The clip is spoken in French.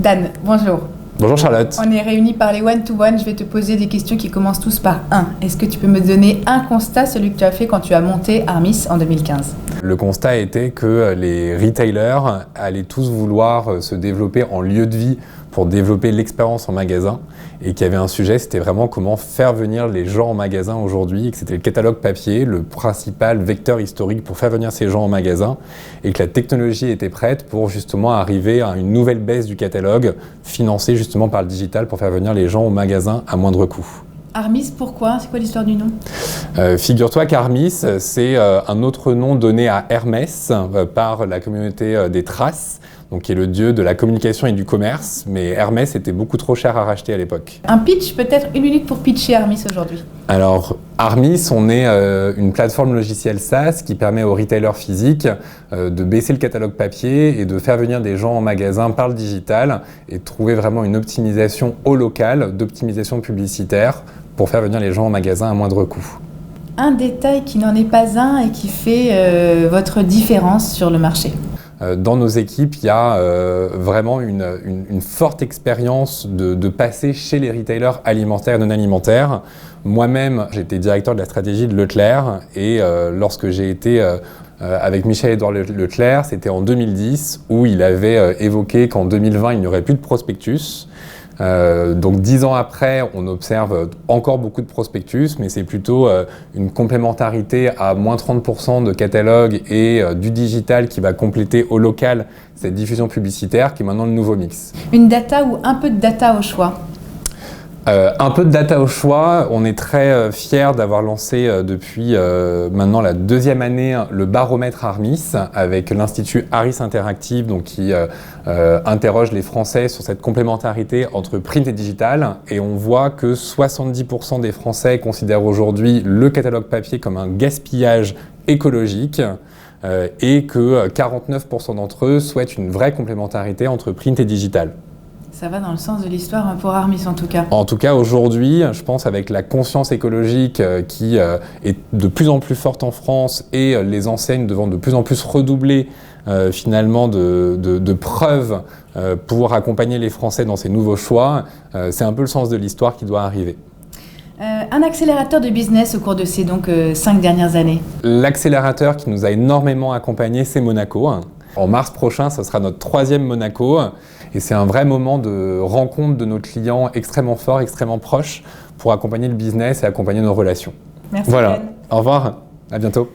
Dan, bonjour. Bonjour Charlotte. On est réunis par les one-to-one. Je vais te poser des questions qui commencent tous par un. Est-ce que tu peux me donner un constat, celui que tu as fait quand tu as monté Armis en 2015 ? Le constat était que les retailers allaient tous vouloir se développer en lieu de vie pour développer l'expérience en magasin et qu'il y avait un sujet, c'était vraiment comment faire venir les gens en magasin aujourd'hui et que c'était le catalogue papier, le principal vecteur historique pour faire venir ces gens en magasin et que la technologie était prête pour justement arriver à une nouvelle baisse du catalogue financée justement par le digital pour faire venir les gens au magasin à moindre coût. Armis, pourquoi ? C'est quoi l'histoire du nom ? Figure-toi qu'Armis, c'est un autre nom donné à Hermès par la communauté des Thraces, donc qui est le dieu de la communication et du commerce, mais Hermès était beaucoup trop cher à racheter à l'époque. Un pitch, peut-être une minute pour pitcher Armis aujourd'hui. Alors, Armis, on est une plateforme logicielle SaaS qui permet aux retailers physiques de baisser le catalogue papier et de faire venir des gens en magasin par le digital et de trouver vraiment une optimisation au local, d'optimisation publicitaire pour faire venir les gens en magasin à moindre coût. Un détail qui n'en est pas un et qui fait votre différence sur le marché. Dans nos équipes, il y a vraiment une forte expérience de passer chez les retailers alimentaires et non alimentaires. Moi-même, j'étais directeur de la stratégie de Leclerc et lorsque j'ai été avec Michel-Édouard Leclerc, c'était en 2010 où il avait évoqué qu'en 2020, il n'y aurait plus de prospectus. Donc 10 ans après, on observe encore beaucoup de prospectus, mais c'est plutôt une complémentarité à moins 30% de catalogue et du digital qui va compléter au local cette diffusion publicitaire qui est maintenant le nouveau mix. Une data ou un peu de data au choix ? Un peu de data au choix. On est très fiers d'avoir lancé depuis maintenant la deuxième année le baromètre Armis avec l'Institut Harris Interactive donc, qui interroge les Français sur cette complémentarité entre print et digital. Et on voit que 70% des Français considèrent aujourd'hui le catalogue papier comme un gaspillage écologique et que 49% d'entre eux souhaitent une vraie complémentarité entre print et digital. Ça va dans le sens de l'histoire pour Armis en tout cas. En tout cas, aujourd'hui, je pense avec la conscience écologique qui est de plus en plus forte en France et les enseignes devant de plus en plus redoubler finalement de preuves pour accompagner les Français dans ces nouveaux choix, c'est un peu le sens de l'histoire qui doit arriver. Un accélérateur de business au cours de ces 5 dernières années. L'accélérateur qui nous a énormément accompagnés, c'est Monaco. En mars prochain, ce sera notre 3e Monaco. Et c'est un vrai moment de rencontre de nos clients extrêmement forts, extrêmement proches pour accompagner le business et accompagner nos relations. Merci. Voilà. Ben. Au revoir. À bientôt.